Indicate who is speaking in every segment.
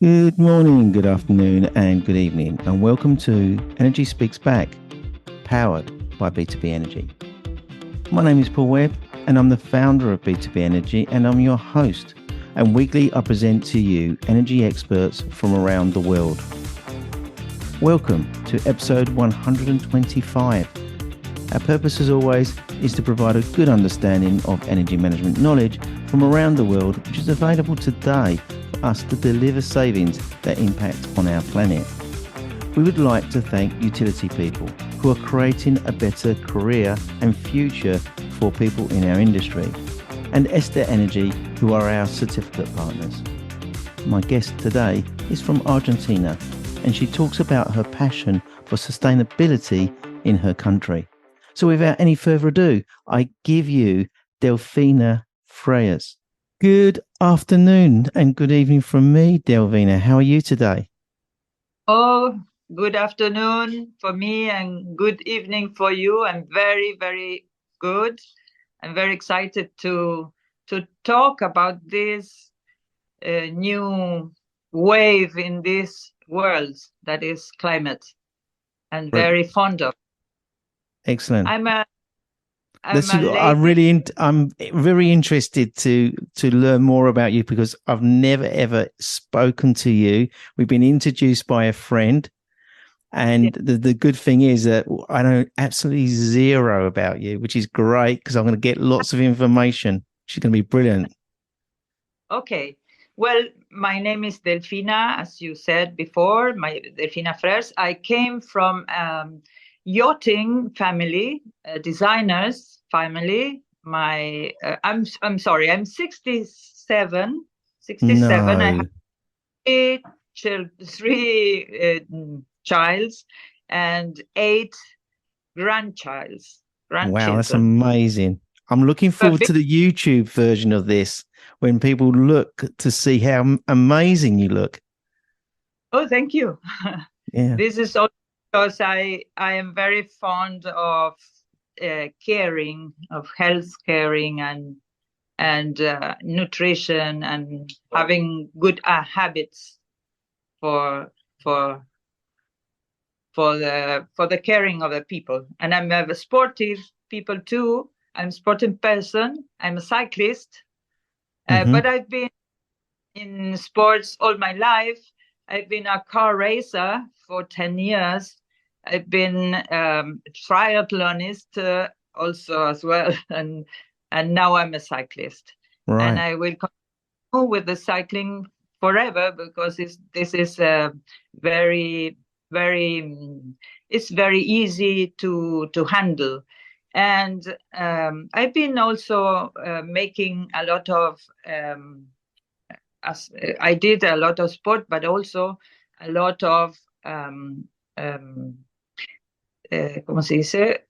Speaker 1: Good morning, good afternoon, and good evening, and welcome to Energy Speaks Back, powered by B2B Energy. My name is Paul Webb, and I'm the founder of B2B Energy, and I'm your host. And weekly, I present to you energy experts from around the world. Welcome to episode 125. Our purpose, as always, is to provide a good understanding of energy management knowledge from around the world, which is available today for us to deliver savings that impact on our planet. We would like to thank utility people who are creating a better career and future for people in our industry, and Esther Energy, who are our certificate partners. My guest today is from Argentina, and she talks about her passion for sustainability in her country. So without any further ado, I give you Delfina Frers. Good afternoon and good evening from me, Delfina. How are you today?
Speaker 2: Oh, good afternoon for me and good evening for you. I'm very, very good. I'm very excited to talk about this new wave in this world that is climate, and very fond of.
Speaker 1: Excellent.
Speaker 2: I'm a lady.
Speaker 1: I'm very interested to learn more about you because I've never ever spoken to you. We've been introduced by a friend, and the good thing is that I know absolutely zero about you, which is great because I'm going to get lots of information. She's going to be brilliant.
Speaker 2: Okay. Well, my name is Delfina, as you said before, my Delfina Frers. I came from yachting family, designers family. I'm sorry, I'm 67. 67.
Speaker 1: No.
Speaker 2: I have three childs and 8 grandchilds.
Speaker 1: Wow, that's
Speaker 2: Grandchildren.
Speaker 1: amazing. I'm looking forward to the YouTube version of this when people look to see how amazing you look.
Speaker 2: Oh, thank you.
Speaker 1: Yeah.
Speaker 2: This is also because I am very fond of caring, of health caring and nutrition and having good habits for for the caring of the people. And I'm a sportive people too. I'm a sporting person. I'm a cyclist, but I've been in sports all my life. I've been a car racer for 10 years. I've been triathlonist also as well, and now I'm a cyclist.
Speaker 1: Right.
Speaker 2: And I will continue with the cycling forever because this is very, very, it's very easy to handle. And I've been also making a lot of I did a lot of sport, but also a lot of ¿cómo se dice?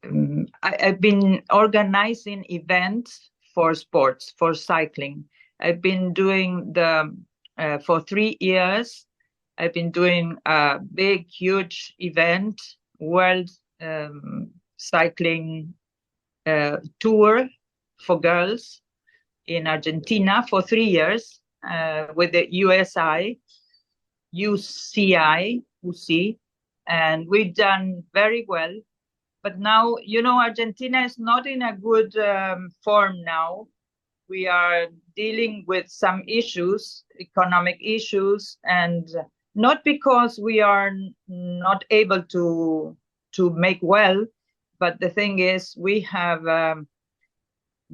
Speaker 2: I've been organizing events for sports, for cycling. I've been doing for 3 years. I've been doing a big, huge event, world cycling tour for girls in Argentina for 3 years. With the UCI, and we've done very well. But now, Argentina is not in a good form now. We are dealing with some issues, economic issues, and not because we are not able to make well, but the thing is we have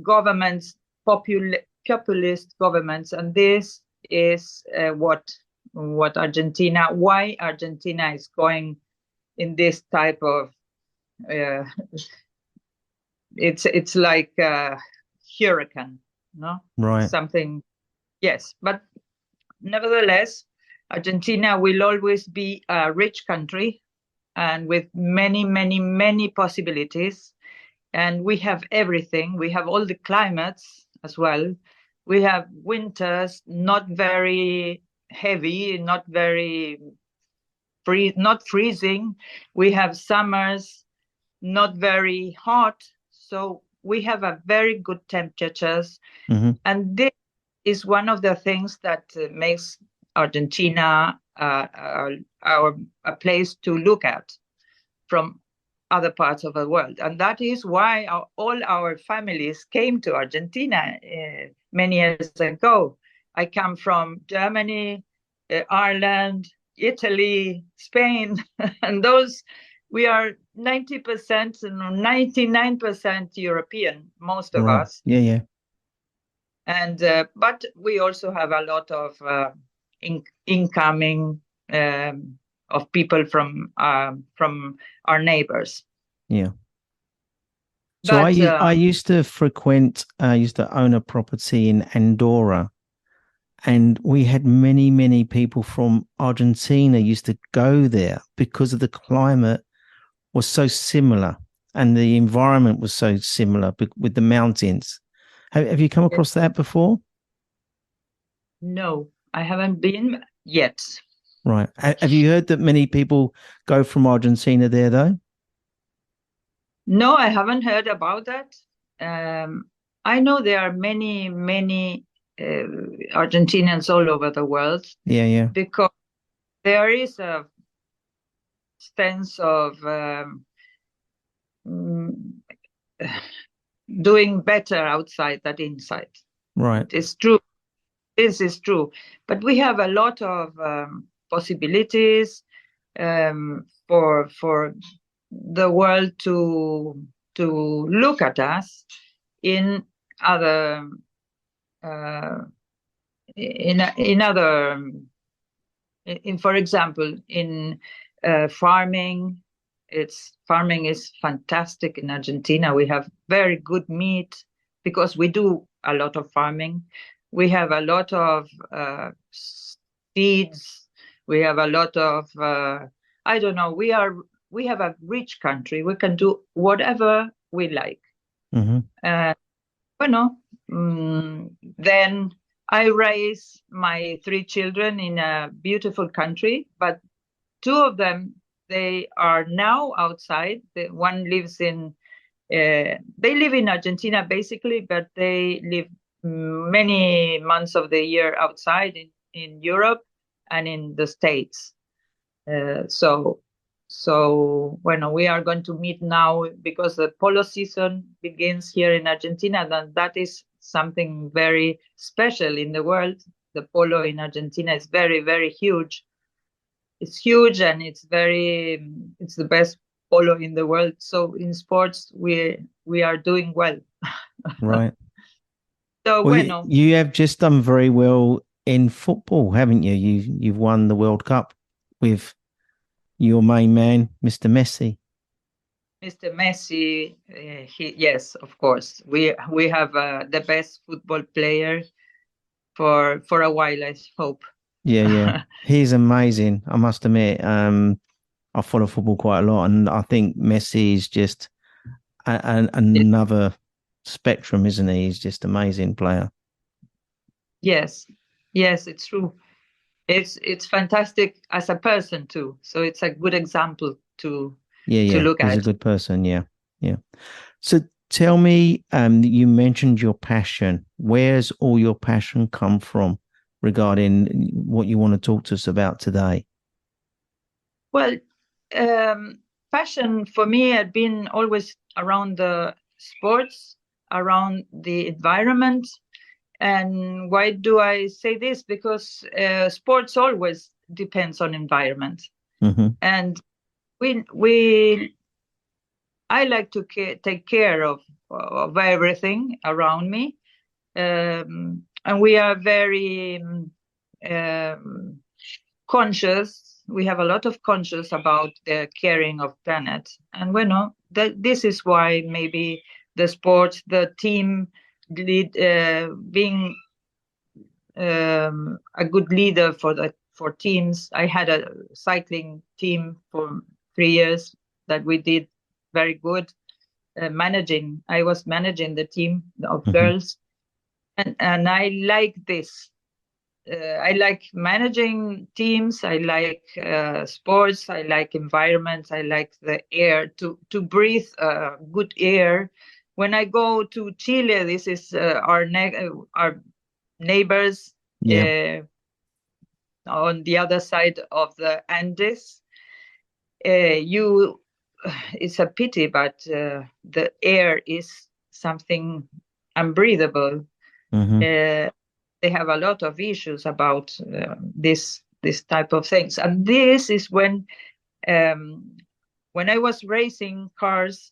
Speaker 2: governments, populist governments, and this is why Argentina is going in this type of it's like a hurricane, no?
Speaker 1: Right.
Speaker 2: Something, yes. But nevertheless, Argentina will always be a rich country and with many, many, many possibilities. And we have everything. We have all the climates as well. We have winters not very heavy, not very not freezing. We have summers not very hot. So we have a very good temperatures. And this is one of the things that makes Argentina a place to look at from other parts of the world. And that is why all our families came to Argentina many years ago. I come from Germany, Ireland, Italy, Spain, and those, we are 90% and 99% European, most of us.
Speaker 1: Yeah.
Speaker 2: And but we also have a lot of incoming of people from our neighbors.
Speaker 1: Yeah. So
Speaker 2: But,
Speaker 1: I used to own a property in Andorra, and we had many people from Argentina used to go there because of the climate was so similar and the environment was so similar with the mountains. Have you come across that before?
Speaker 2: No, I haven't been yet.
Speaker 1: Right. Have you heard that many people go from Argentina there, though?
Speaker 2: No, I haven't heard about that. I know there are many Argentinians all over the world.
Speaker 1: Yeah.
Speaker 2: Because there is a sense of doing better outside than inside.
Speaker 1: Right.
Speaker 2: It's true. This is true. But we have a lot of possibilities for the world to look at us in other for example, in farming. Farming is fantastic in Argentina. We have very good meat because we do a lot of farming. We have a lot of seeds. We have a lot of I don't know. We have a rich country. We can do whatever we like.
Speaker 1: Mm-hmm.
Speaker 2: Then I raise my 3 children in a beautiful country, but 2 of them, they are now outside. One lives in, they live in Argentina basically, but they live many months of the year outside in Europe and in the States. So we are going to meet now because the polo season begins here in Argentina. Then that is something very special in the world. The polo in Argentina is very, very huge. It's huge, and it's the best polo in the world. So in sports, we are doing well.
Speaker 1: Right.
Speaker 2: So
Speaker 1: well, you have just done very well in football, haven't you? You've won the World Cup with your main man, Mr. Messi.
Speaker 2: Mr. Messi, yes, of course. We have the best football player for a while, I hope.
Speaker 1: Yeah. He's amazing, I must admit. I follow football quite a lot, and I think Messi is just another spectrum, isn't he? He's just amazing player.
Speaker 2: Yes, it's true. It's fantastic as a person too. So it's a good example to look at.
Speaker 1: He's a good person. Yeah. So tell me, you mentioned your passion. Where's all your passion come from regarding what you want to talk to us about today?
Speaker 2: Well, passion for me had been always around the sports, around the environment. And why do I say this? Because sports always depends on environment.
Speaker 1: Mm-hmm.
Speaker 2: And I like to take care of everything around me. And we are very conscious. We have a lot of conscious about the caring of planet. And this is why maybe the sports, the team lead, being a good leader for teams. I had a cycling team for 3 years that we did very good. I was managing the team of girls, and I like this. I like managing teams. I like sports. I like environments. I like the air, to breathe good air. When I go to Chile, this is our neighbors.
Speaker 1: Yeah.
Speaker 2: on the other side of the Andes, it's a pity, but the air is something unbreathable. They have a lot of issues about this type of things, and this is when I was racing cars.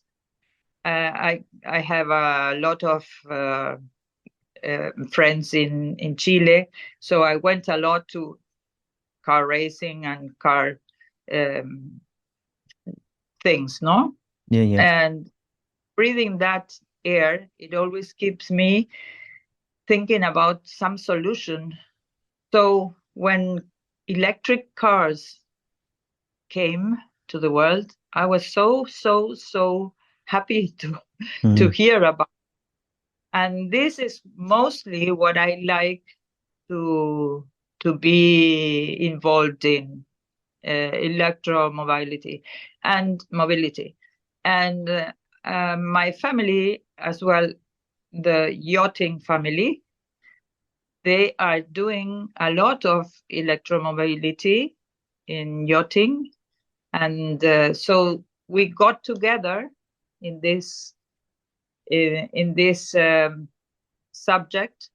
Speaker 2: I have a lot of friends in Chile, so I went a lot to car racing and car things, no?
Speaker 1: Yeah.
Speaker 2: And breathing that air, it always keeps me thinking about some solution. So when electric cars came to the world, I was so happy to hear about. And this is mostly what I like to be involved in, electromobility and mobility. And my family as well, the yachting family, they are doing a lot of electromobility in yachting. And so we got together in this subject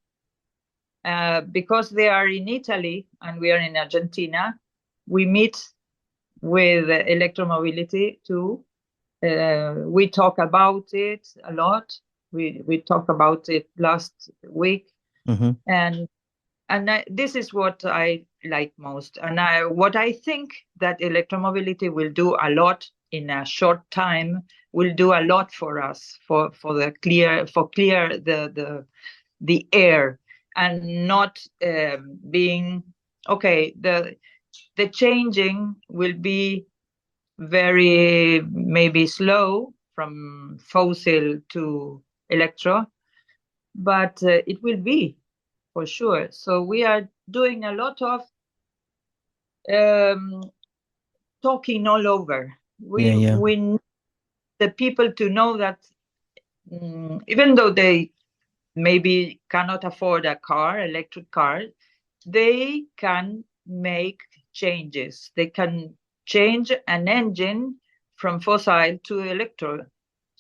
Speaker 2: because they are in Italy and we are in Argentina. We meet with electromobility too. We talk about it a lot. We talked about it last week, and this is what I like most. And what I think that electromobility will do a lot in a short time, will do a lot for us for clear the air, and not being okay. The changing will be very maybe slow from fossil to electro, but it will be for sure. So we are doing a lot of talking all over. We need the people to know that even though they maybe cannot afford a electric car, they can make changes. They can change an engine from fossil to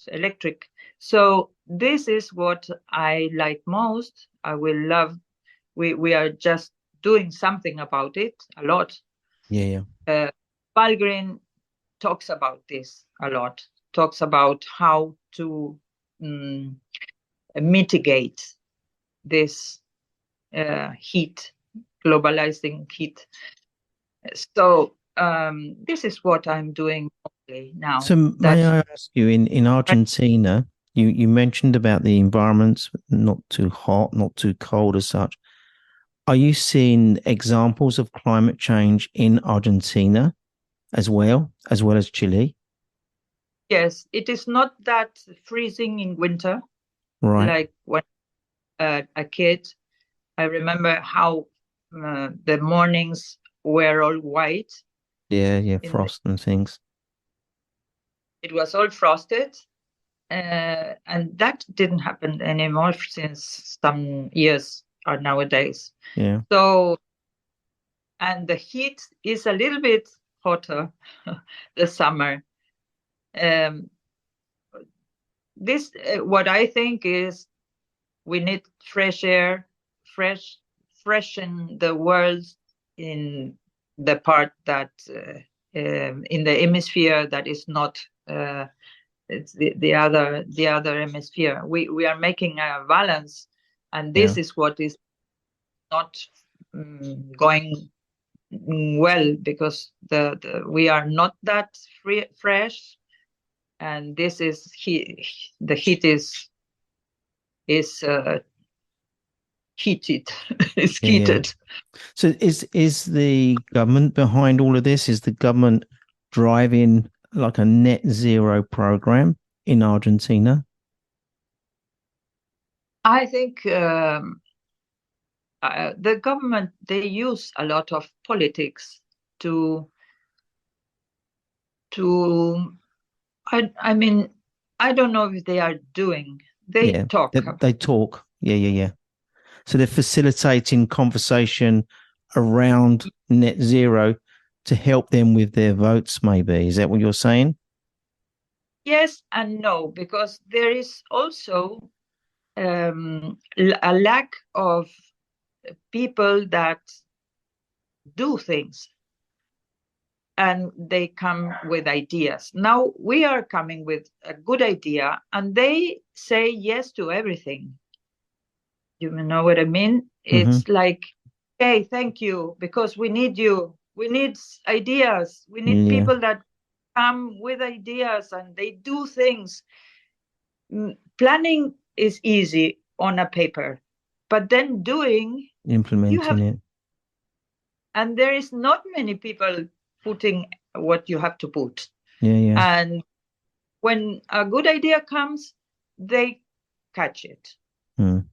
Speaker 2: electric. So this is what I like most. I will love. We are just doing something about it a lot. Valgren talks about this a lot. Talks about how to mitigate this heat, globalizing heat. So this is what I'm doing now.
Speaker 1: So may I ask you, in Argentina, you mentioned about the environments, not too hot, not too cold as such. Are you seeing examples of climate change in Argentina as well as Chile?
Speaker 2: Yes, it is not that freezing in winter,
Speaker 1: right?
Speaker 2: Like when a kid, I remember how the mornings were all white.
Speaker 1: Yeah, frost and things.
Speaker 2: It was all frosted, and that didn't happen anymore since some years or nowadays.
Speaker 1: Yeah.
Speaker 2: So, and the heat is a little bit hotter the summer. This what I think is we need fresh air, freshen the world in the part that in the hemisphere that is not it's the other hemisphere. We are making a balance, and this is what is not going well, because we are not that fresh, and this is the heat is heated. It's heated.
Speaker 1: So is the government behind all of this? Is the government driving like a net zero program in Argentina?
Speaker 2: I think the government, they use a lot of politics to I mean, I don't know if they are doing. They talk.
Speaker 1: They talk. Yeah. So they're facilitating conversation around net zero to help them with their votes, maybe. Is that what you're saying?
Speaker 2: Yes and no, because there is also a lack of people that do things and they come with ideas. Now we are coming with a good idea and they say yes to everything. You know what I mean? It's like, hey, thank you, because we need you. We need ideas. We need people that come with ideas and they do things. Planning is easy on a paper, but then
Speaker 1: implementing it.
Speaker 2: And there is not many people putting what you have to put. And when a good idea comes, they catch it. And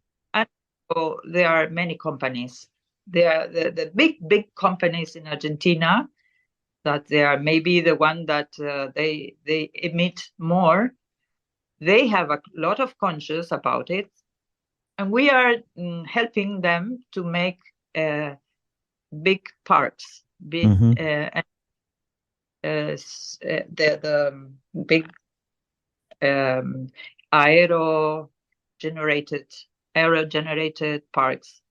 Speaker 2: so there are many companies. There are the big companies in Argentina that they are maybe the one that they emit more. They have a lot of conscious about it, and we are helping them to make big parks, big the big aero generated parks.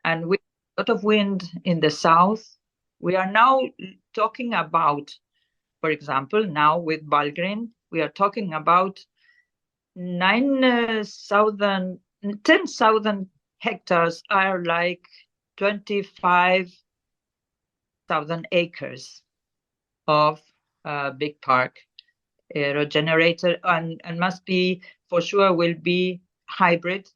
Speaker 2: And with a lot of wind in the south, we are now talking about, for example, now with Valgrind, we are talking about 10,000 hectares are like 25,000 acres of big park aerogenerator, and must be, for sure, will be hybrid,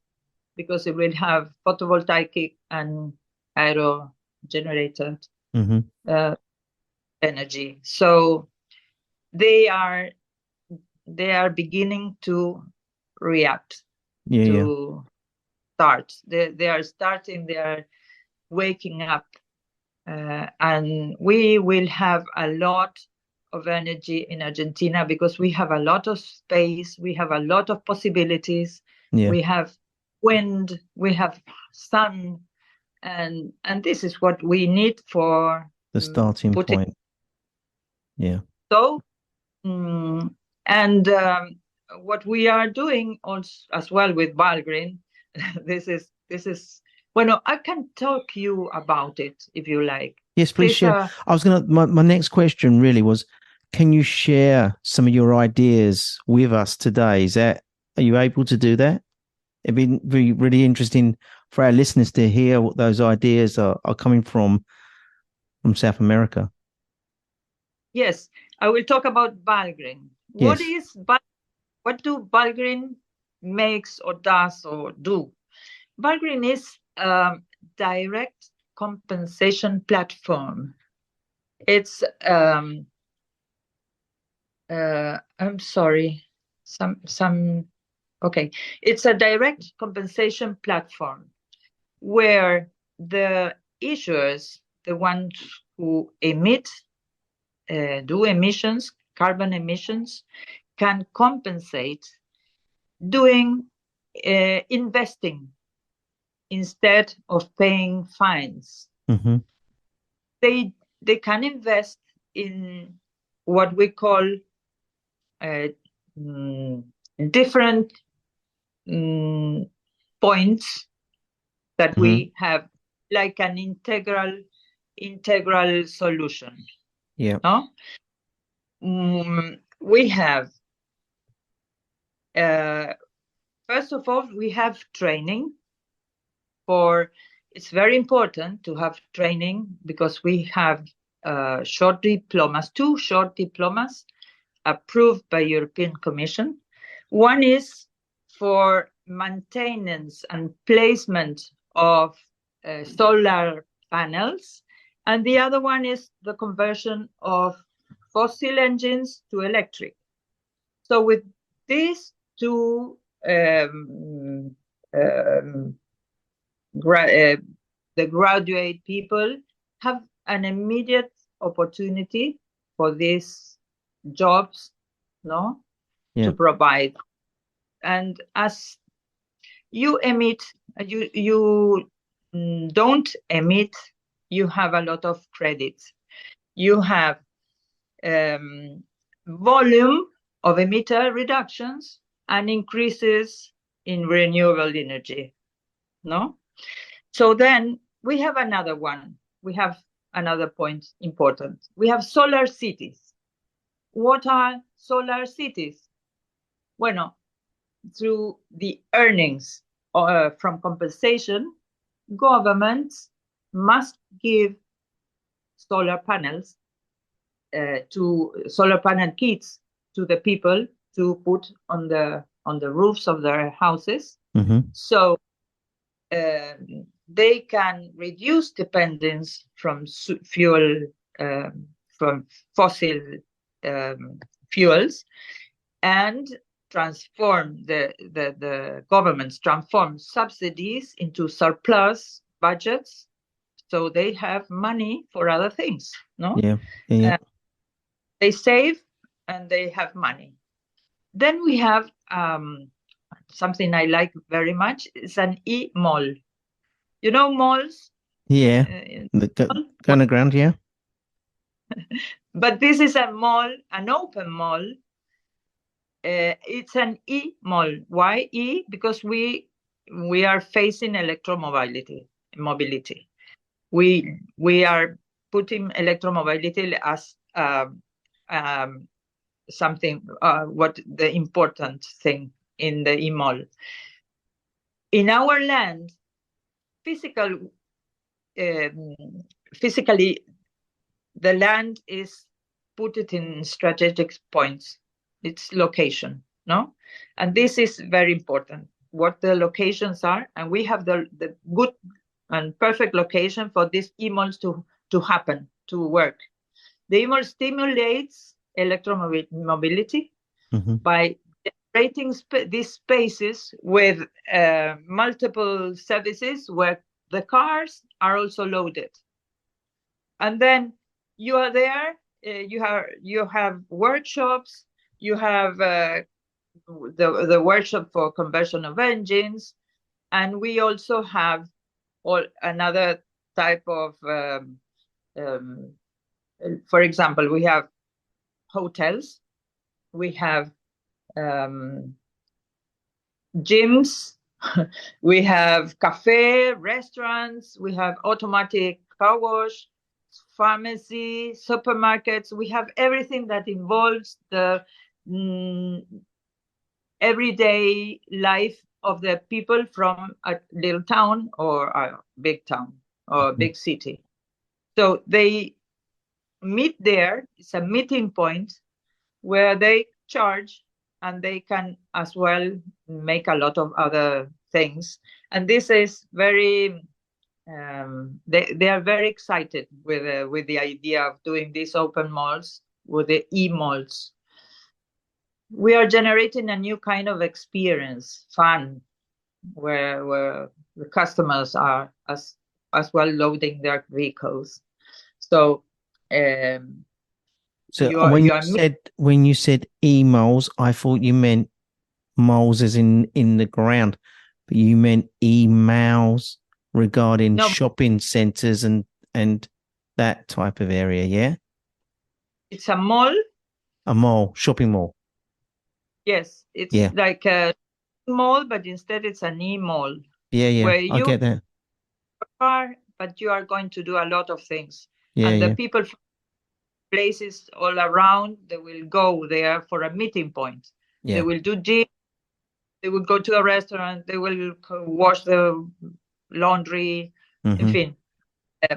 Speaker 2: because it will have photovoltaic and aero generated energy. So they are beginning to react, start. They are starting. They are waking up, and we will have a lot of energy in Argentina because we have a lot of space. We have a lot of possibilities. We have wind. We have sun, and this is what we need for
Speaker 1: the starting point.
Speaker 2: So, and what we are doing also as well with Valgrind, this is. Well, I can talk you about it if you like.
Speaker 1: Yes, please share. I was gonna. My next question really was, can you share some of your ideas with us today? Are you able to do that? It'd be really interesting for our listeners to hear what those ideas are coming from South America.
Speaker 2: Yes, I will talk about Valgrind. What do Valgrind makes or does or do? Valgrind is a direct compensation platform. It's I'm sorry, okay. It's a direct compensation platform where the issuers, the ones who do emissions, carbon emissions, can compensate doing investing instead of paying fines. They can invest in what we call different points that we have, like an integral solution. No? We have first of all, we have training. It's very important to have training because we have short diplomas, 2 short diplomas approved by European Commission. One is for maintenance and placement of solar panels, and the other one is the conversion of fossil engines to electric. So with these 2 the graduate people have an immediate opportunity for these jobs, to provide. And as you emit, you don't emit you have a lot of credits. You have volume of emitter reductions and increases in renewable energy. No? So then we have another one. We have another point important. We have solar cities. What are solar cities? Bueno, through the earnings from compensation, governments must give solar panels to solar panel kits to the people to put on the roofs of their houses. So they can reduce dependence from fuel, from fossil fuels, and transform the governments transform subsidies into surplus budgets, so they have money for other things. No, they save and they have money. Then we have something I like very much. It's an e-mall. You know malls?
Speaker 1: Yeah, the underground, yeah.
Speaker 2: But this is a mall, an open mall. It's an e-mall. Why e? Because we are facing electromobility. We are putting electromobility as something, what the important thing in the e-mall. In our land, physically, the land is put it in strategic points. Its location, no? And this is very important, what the locations are. And we have the good and perfect location for these e-malls to happen, to work. The e-mall stimulates electromobility by generating these spaces with multiple services where the cars are also loaded. And then you are there, you have workshops, you have the workshop for conversion of engines, and we also have another type of, for example, we have hotels, we have gyms, we have cafe, restaurants, we have automatic car wash, pharmacy, supermarkets. We have everything that involves the everyday life of the people from a little town or a big town or a big city. So they meet there. It's a meeting point where they charge, and they can as well make a lot of other things. And this is very, they are very excited with the idea of doing these open malls, with the e-malls. We are generating a new kind of experience, fun, where the customers are as well loading their vehicles. So,
Speaker 1: when you said e-malls, I thought you meant malls as in the ground, but you meant e-malls regarding shopping centers and that type of area. Yeah,
Speaker 2: it's a mall.
Speaker 1: A mall, shopping mall.
Speaker 2: Yes, it's like a mall, but instead it's an e-mall.
Speaker 1: Yeah, where I get that.
Speaker 2: But you are going to do a lot of things. And the people from places all around, they will go there for a meeting point. Yeah. They will do gym, they will go to a restaurant, they will wash the laundry, enfin.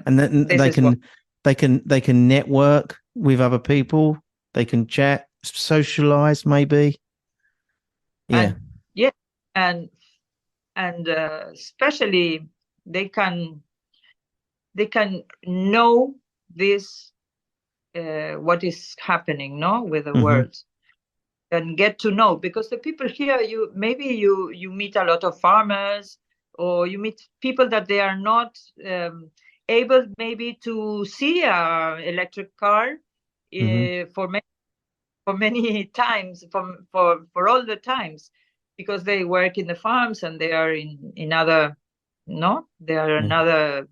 Speaker 1: And then they can network with other people, they can chat, socialize maybe. Yeah.
Speaker 2: And especially they can know this what is happening, no, with the world, and get to know, because the people here, you meet a lot of farmers, or you meet people that they are not able maybe to see a electric car for many times, for all the times, because they work in the farms and they are in other, no, they are another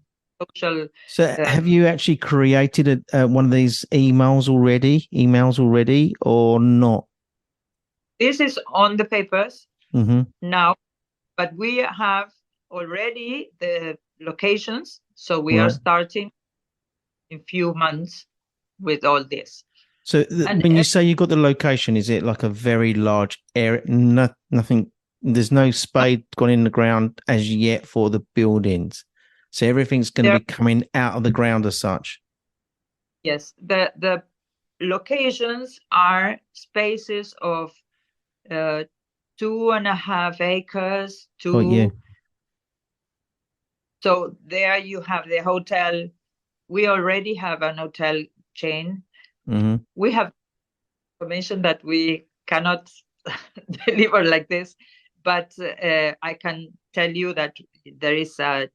Speaker 2: social.
Speaker 1: So have you actually created one of these emails already or not?
Speaker 2: This is on the papers now, but we have already the locations. So we are starting in few months with all this.
Speaker 1: So when you say you got the location, is it like a very large area? Nothing. There's no spade gone in the ground as yet for the buildings. So everything's going to be coming out of the ground as such.
Speaker 2: Yes, the locations are spaces of 2.5 acres. So there you have the hotel. We already have an hotel chain. We have information that we cannot deliver like this, but I can tell you that there is a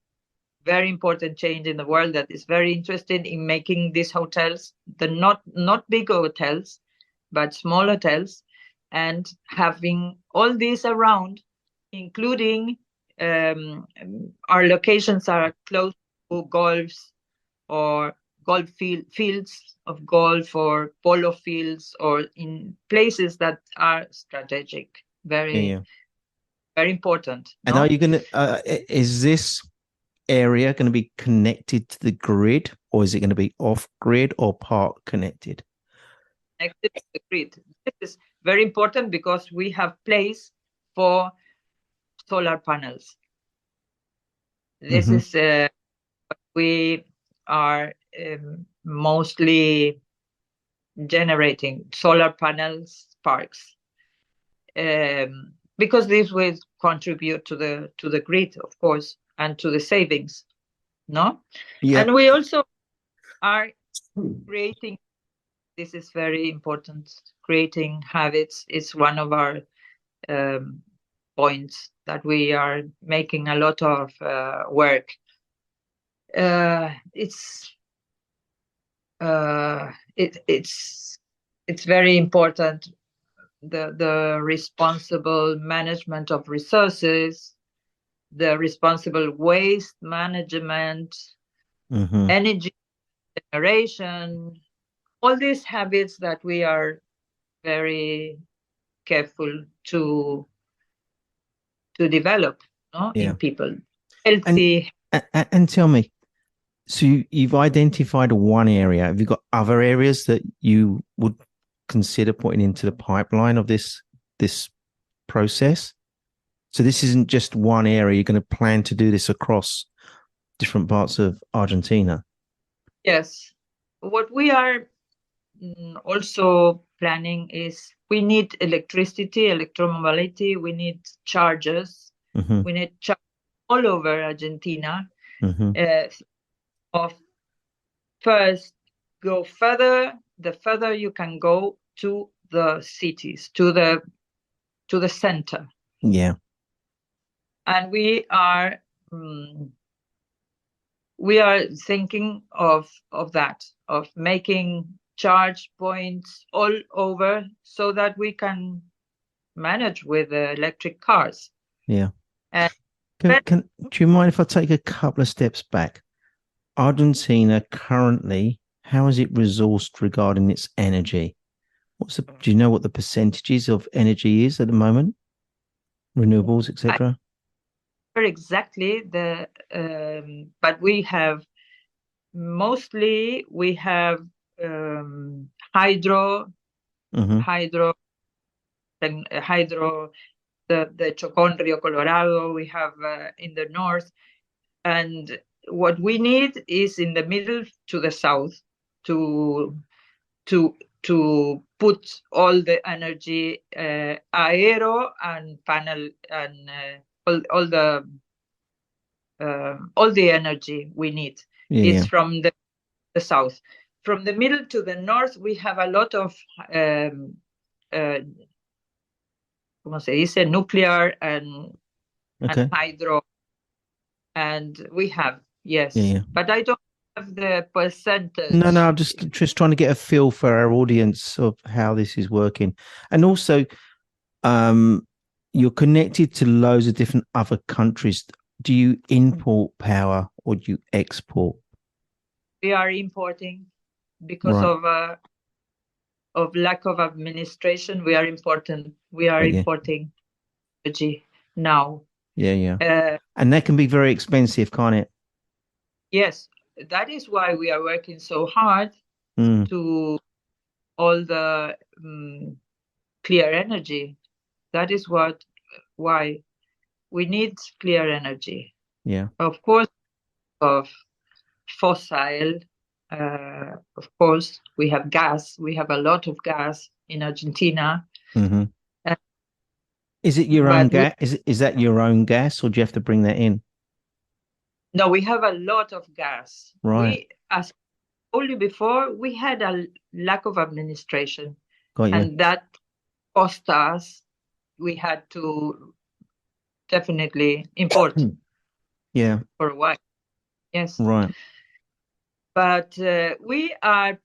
Speaker 2: very important change in the world that is very interested in making these hotels, the not big hotels, but small hotels, and having all these around, including our locations are close to golfs or golf fields of golf or polo fields, or in places that are strategic, very important.
Speaker 1: And are you going to, is this area going to be connected to the grid, or is it going to be off grid or part connected?
Speaker 2: Connected to the grid. This is very important because we have place for solar panels. This is what we are mostly generating, solar panels, parks, because this will contribute to the grid, of course, and to the savings, no? Yeah. And we also are creating, this is very important, creating habits is one of our points that we are making a lot of work. It's very important, the responsible management of resources, the responsible waste management, energy generation, all these habits that we are very careful to develop, no? In people. Healthy.
Speaker 1: And tell me, so you've identified one area. Have you got other areas that you would consider putting into the pipeline of this process? So this isn't just one area. You're going to plan to do this across different parts of Argentina.
Speaker 2: Yes. What we are also planning is we need electricity, electromobility. We need chargers. We need chargers all over Argentina. Of first, go further. The further you can go to the cities, to the center.
Speaker 1: Yeah.
Speaker 2: And we are thinking of that, of making charge points all over so that we can manage with electric cars.
Speaker 1: Yeah. Do you mind if I take a couple of steps back? Argentina currently, how is it resourced regarding its energy? Do you know what the percentages of energy is at the moment? Renewables, etc.
Speaker 2: Exactly, but we have mostly hydro, the Chocón, Rio Colorado. We have in the north, and what we need is in the middle to the south to put all the energy, aero and panel, and all the energy we need is from the south. From the middle to the north, we have a lot of ¿cómo se dice? Nuclear and hydro, and we have but I don't have the percentage.
Speaker 1: No, I'm just trying to get a feel for our audience of how this is working, and also, you're connected to loads of different other countries. Do you import power, or do you export?
Speaker 2: We are importing because of lack of administration. We are importing energy now.
Speaker 1: Yeah. And that can be very expensive, can't it?
Speaker 2: Yes, that is why we are working so hard to all the clear energy. That is why we need clear energy.
Speaker 1: Yeah.
Speaker 2: Of course, of fossil. Of course, we have gas. We have a lot of gas in Argentina.
Speaker 1: Mm-hmm. Is it your own gas? Is that your own gas, or do you have to bring that in?
Speaker 2: No, we have a lot of gas.
Speaker 1: Right.
Speaker 2: As only before, we had a lack of administration.
Speaker 1: Got you.
Speaker 2: And that cost us. We had to definitely import.
Speaker 1: Yeah.
Speaker 2: For a while. Yes.
Speaker 1: Right.
Speaker 2: But we are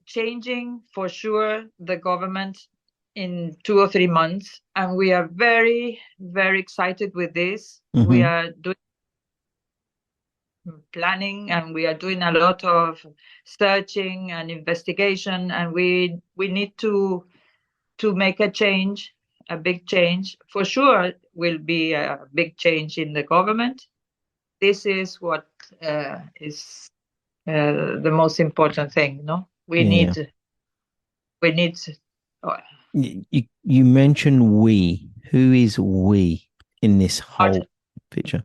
Speaker 2: changing for sure the government in 2 or 3 months, and we are very, very excited with this.
Speaker 1: Mm-hmm.
Speaker 2: We are doing planning, and we are doing a lot of searching and investigation, and we need to make a change, a big change. For sure will be a big change in the government. This is what is the most important thing, no? We need.
Speaker 1: You mentioned we. Who is we in this whole picture?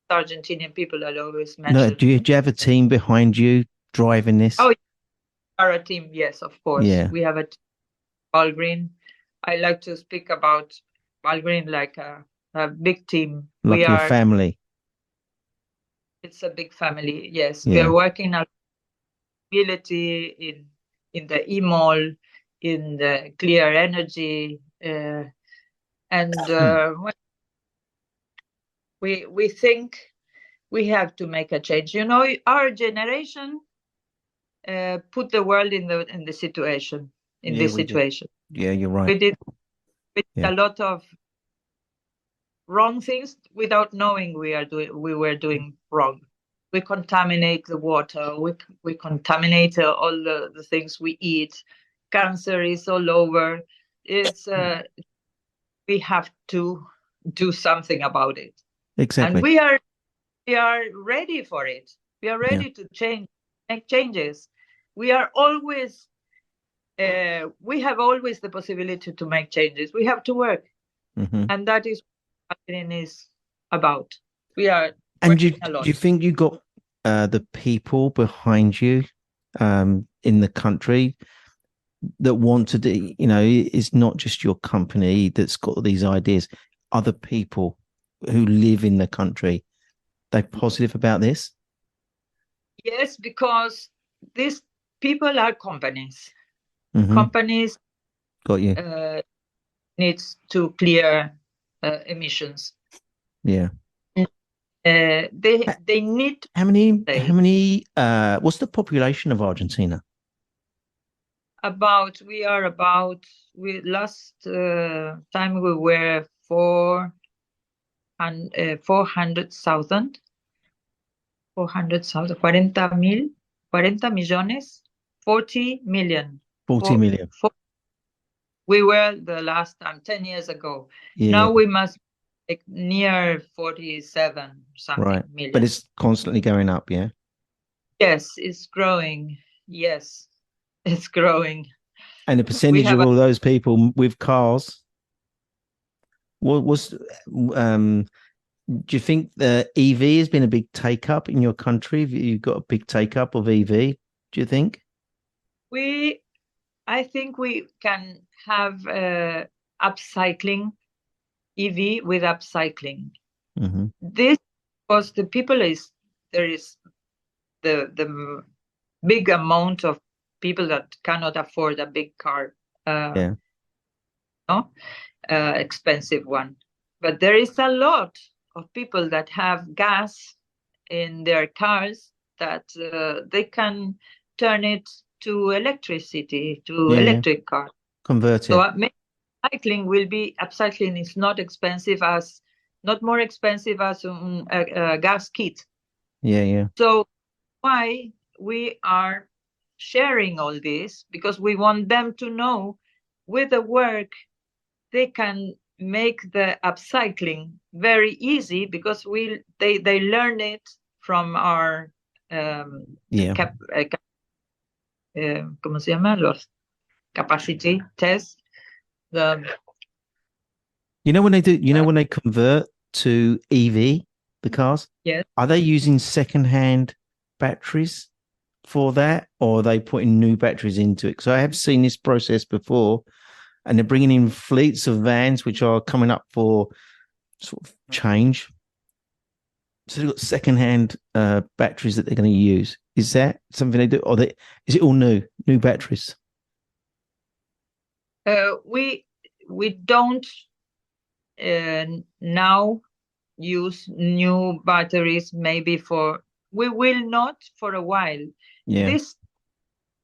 Speaker 2: Argentinian people are always mentioned.
Speaker 1: No, do you have a team behind you driving this?
Speaker 2: Oh, are a team, yes, of course.
Speaker 1: Yeah.
Speaker 2: We have a Valgreen. I like to speak about Valgreen like a big team.
Speaker 1: Like your family.
Speaker 2: It's a big family, yes.
Speaker 1: Yeah.
Speaker 2: We are working on mobility in the e-mall, in the clear energy, and we think we have to make a change. You know, our generation put the world in the situation, this situation.
Speaker 1: Yeah, you're right.
Speaker 2: We did a lot of wrong things without knowing we were doing wrong. We contaminate the water. We contaminate all the things we eat. Cancer is all over. It's we have to do something about it.
Speaker 1: Exactly.
Speaker 2: And we are ready for it. We are ready to make changes. We are always we have always the possibility to make changes. We have to work.
Speaker 1: Mm-hmm.
Speaker 2: And that is what it is about. We are
Speaker 1: and
Speaker 2: working a lot.
Speaker 1: Do you think you got the people behind you in the country that want to do, you know, it's not just your company that's got these ideas, other people who live in the country, they're positive about this?
Speaker 2: Yes, because these people are companies.
Speaker 1: Mm-hmm.
Speaker 2: Companies
Speaker 1: got you.
Speaker 2: Needs to clear emissions.
Speaker 1: Yeah.
Speaker 2: They need.
Speaker 1: How many? What's the population of Argentina?
Speaker 2: Last time we were 400,000. 40 millones, 40 million.
Speaker 1: 40 million.
Speaker 2: We were the last time 10 years ago.
Speaker 1: Yeah.
Speaker 2: Now we must like near 47 something million.
Speaker 1: But it's constantly going up, yeah?
Speaker 2: Yes, it's growing. Yes, it's growing.
Speaker 1: And the percentage of all those people with cars, do you think the EV has been a big take up in your country? Have you got a big take up of EV, do you think?
Speaker 2: I think we can have upcycling, EV with upcycling.
Speaker 1: Mm-hmm.
Speaker 2: This because the people there is the big amount of people that cannot afford a big car, expensive one. But there is a lot of people that have gas in their cars that they can turn it to electricity, to electric car.
Speaker 1: Convert it.
Speaker 2: So upcycling is not more expensive as a gas kit.
Speaker 1: Yeah.
Speaker 2: So why we are sharing all this, because we want them to know with the work they can make the upcycling very easy, because they learn it from our
Speaker 1: Yeah.
Speaker 2: ¿cómo se llama? Los capacity tests.
Speaker 1: You know when they do, when they convert to EV, the cars,
Speaker 2: Yes.
Speaker 1: are they using second-hand batteries for that, or are they putting new batteries into it? Because I have seen this process before, and they're bringing in fleets of vans which are coming up for sort of change. So they've got second-hand batteries that they're going to use. Is that something they do, or is it all new batteries?
Speaker 2: We don't now use new batteries. Maybe we will not for a while.
Speaker 1: Yeah.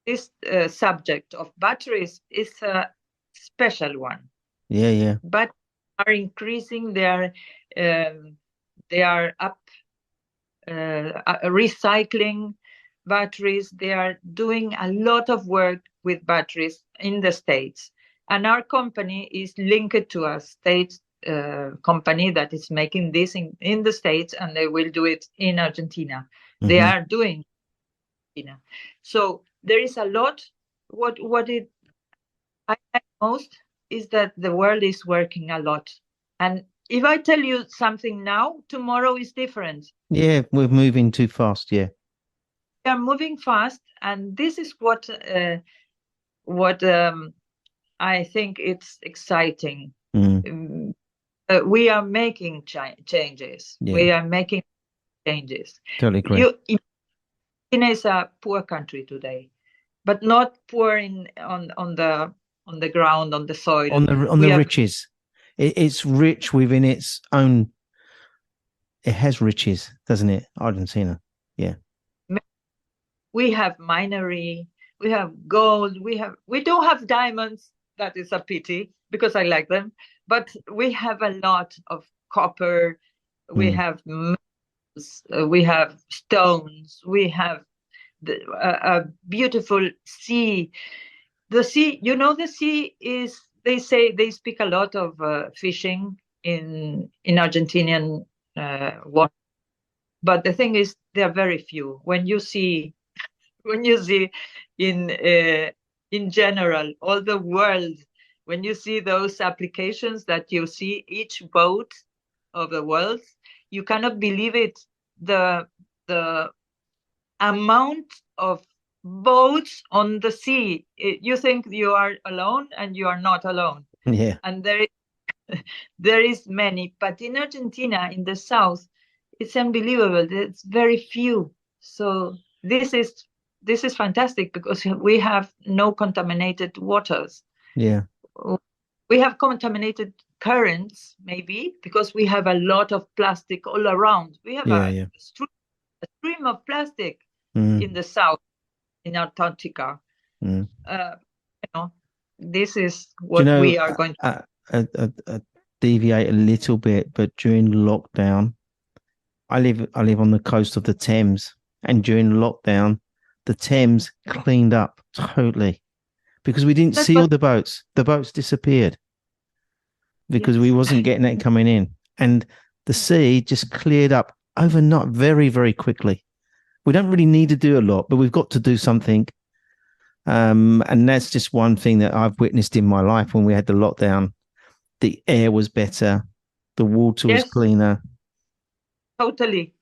Speaker 2: This subject of batteries is a special one.
Speaker 1: Yeah.
Speaker 2: But are increasing. They are up recycling batteries. They are doing a lot of work with batteries in the States, and our company is linked to a state company that is making this in the States, and they will do it in Argentina. Mm-hmm. They are doing Argentina. So there is a lot. What I like most is that the world is working a lot, and if I tell you something now, tomorrow is different.
Speaker 1: Yeah, we're moving too fast. Yeah,
Speaker 2: we are moving fast, and this is what I think it's exciting. We are making changes. Yeah. We are making changes.
Speaker 1: Totally agree.
Speaker 2: Argentina is a poor country today, but not poor on the ground, on the soil,
Speaker 1: on the riches. It's rich within its own. It has riches, doesn't it, Argentina? Yeah.
Speaker 2: We have minery. We have gold. We don't have diamonds. That is a pity, because I like them. But we have a lot of copper. We have metals, we have stones. We have a beautiful sea. The sea, the sea is. They say they speak a lot of fishing in Argentinian water, but the thing is, there are very few. When you see in general all the world, when you see those applications that you see each boat of the world, you cannot believe it. The amount of boats on the sea, you think you are alone, and you are not alone.
Speaker 1: Yeah.
Speaker 2: And there is many, but in Argentina, in the south, it's unbelievable. It's very few. So this is fantastic, because we have no contaminated waters.
Speaker 1: Yeah.
Speaker 2: We have contaminated currents, maybe, because we have a lot of plastic all around. We have a stream of plastic in the south, in Antarctica. This is what we are going
Speaker 1: to deviate a little bit, but during lockdown, I live on the coast of the Thames, and during lockdown, the Thames cleaned up totally, because we didn't see all the boats. The boats disappeared because we wasn't getting that coming in, and the sea just cleared up overnight, very, very quickly. We don't really need to do a lot, but we've got to do something. And that's just one thing that I've witnessed in my life. When we had the lockdown, the air was better, the water was cleaner.
Speaker 2: Totally.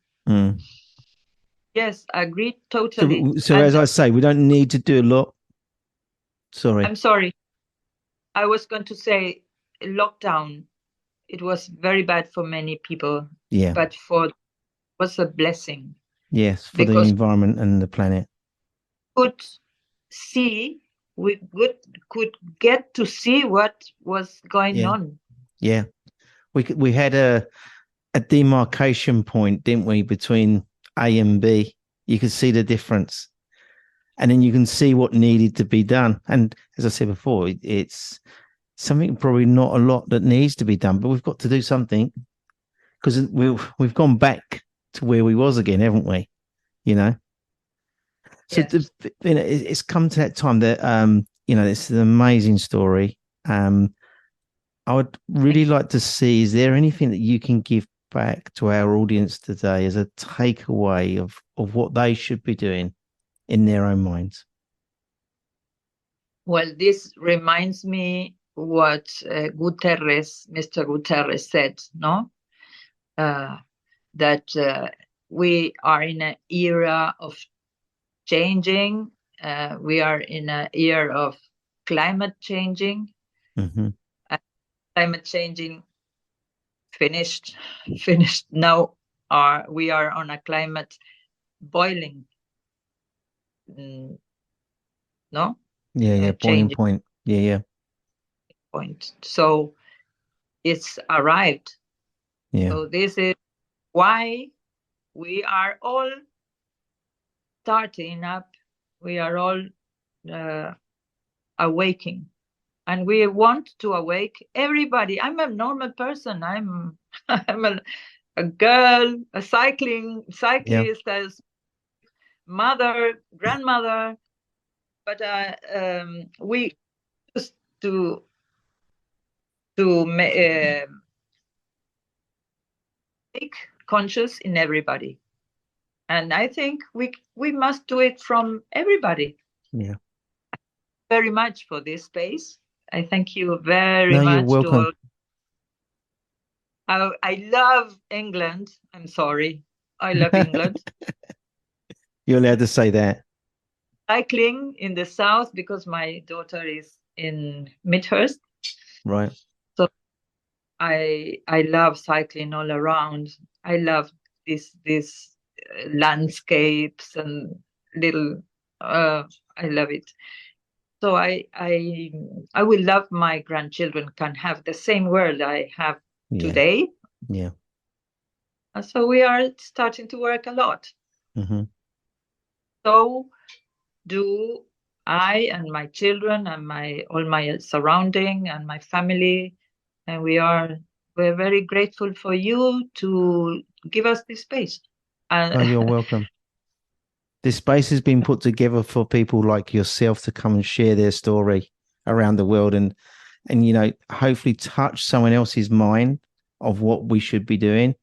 Speaker 2: Yes, I agree totally.
Speaker 1: So as I say, we don't need to do a lot. Sorry.
Speaker 2: I'm sorry. I was going to say lockdown, it was very bad for many people.
Speaker 1: Yeah.
Speaker 2: But was a blessing.
Speaker 1: Yes, for the environment and the planet.
Speaker 2: We could get to see what was going on.
Speaker 1: Yeah. We had a demarcation point, didn't we, between A and B? You could see the difference, and then you can see what needed to be done. And as I said before, it's something, probably not a lot that needs to be done, but we've got to do something, because we've gone back to where we was again, haven't we? You know. So
Speaker 2: Yes.
Speaker 1: it's come to that time that this is an amazing story. I would really like to see, is there anything that you can give back to our audience today as a takeaway of what they should be doing in their own minds?
Speaker 2: Well, this reminds me what Mr. Guterres said, no? That we are in an era of changing. We are in an era of climate changing.
Speaker 1: Mm-hmm.
Speaker 2: Climate changing finished. Now we are on a climate boiling. No?
Speaker 1: Yeah, boiling
Speaker 2: Changing
Speaker 1: point. Yeah.
Speaker 2: point. So it's arrived.
Speaker 1: Yeah.
Speaker 2: So this is why we are all starting up. We are all awaking, and we want to awake everybody. I'm a normal person. I'm a girl, a cyclist, as mother, grandmother, but we used to make conscious in everybody, and I think we must do it from everybody.
Speaker 1: Yeah.
Speaker 2: Very much for this space. I thank you very
Speaker 1: No,
Speaker 2: much.
Speaker 1: you're welcome.
Speaker 2: I love England. I'm sorry. I love England.
Speaker 1: You're allowed to say that.
Speaker 2: Cycling in the south because my daughter is in Midhurst.
Speaker 1: Right.
Speaker 2: So I love cycling all around. I love these landscapes and little. I love it. So I will love my grandchildren can have the same world I have today.
Speaker 1: Yeah.
Speaker 2: So we are starting to work a lot.
Speaker 1: Mm-hmm.
Speaker 2: So do I and my children and all my surrounding and my family, and we're very grateful for you to give us this space.
Speaker 1: Oh, you're welcome. This space has been put together for people like yourself to come and share their story around the world and hopefully touch someone else's mind of what we should be doing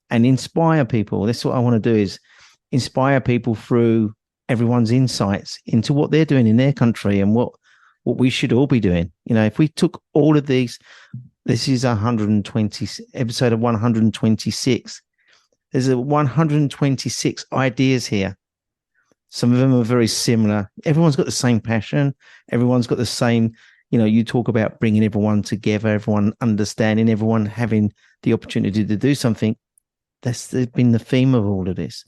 Speaker 1: and inspire people. That's what I want to do, is inspire people through everyone's insights into what they're doing in their country and what we should all be doing. If we took all of these, this is 120 episode of 126. There's 126 ideas here. Some of them are very similar. Everyone's got the same passion. Everyone's got the same, you talk about bringing everyone together, everyone understanding, everyone having the opportunity to do something. That's been the theme of all of this,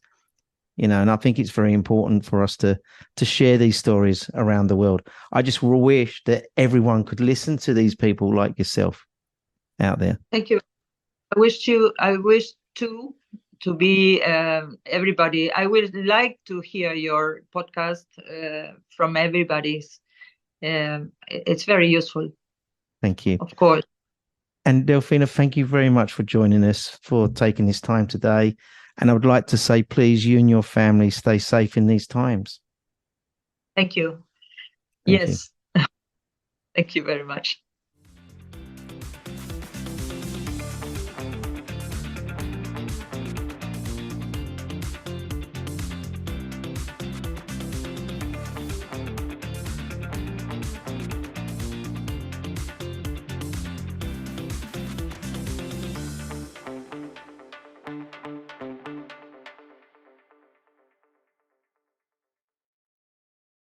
Speaker 1: and I think it's very important for us to share these stories around the world. I just wish that everyone could listen to these people like yourself out there.
Speaker 2: Thank you. I wish to be everybody. I would like to hear your podcast from everybody's. It's very useful.
Speaker 1: Thank you.
Speaker 2: Of course.
Speaker 1: And Delfina, thank you very much for joining us, for taking this time today. And I would like to say, please, you and your family stay safe in these times.
Speaker 2: Thank you.
Speaker 1: Thank
Speaker 2: yes.
Speaker 1: You.
Speaker 2: Thank you very much.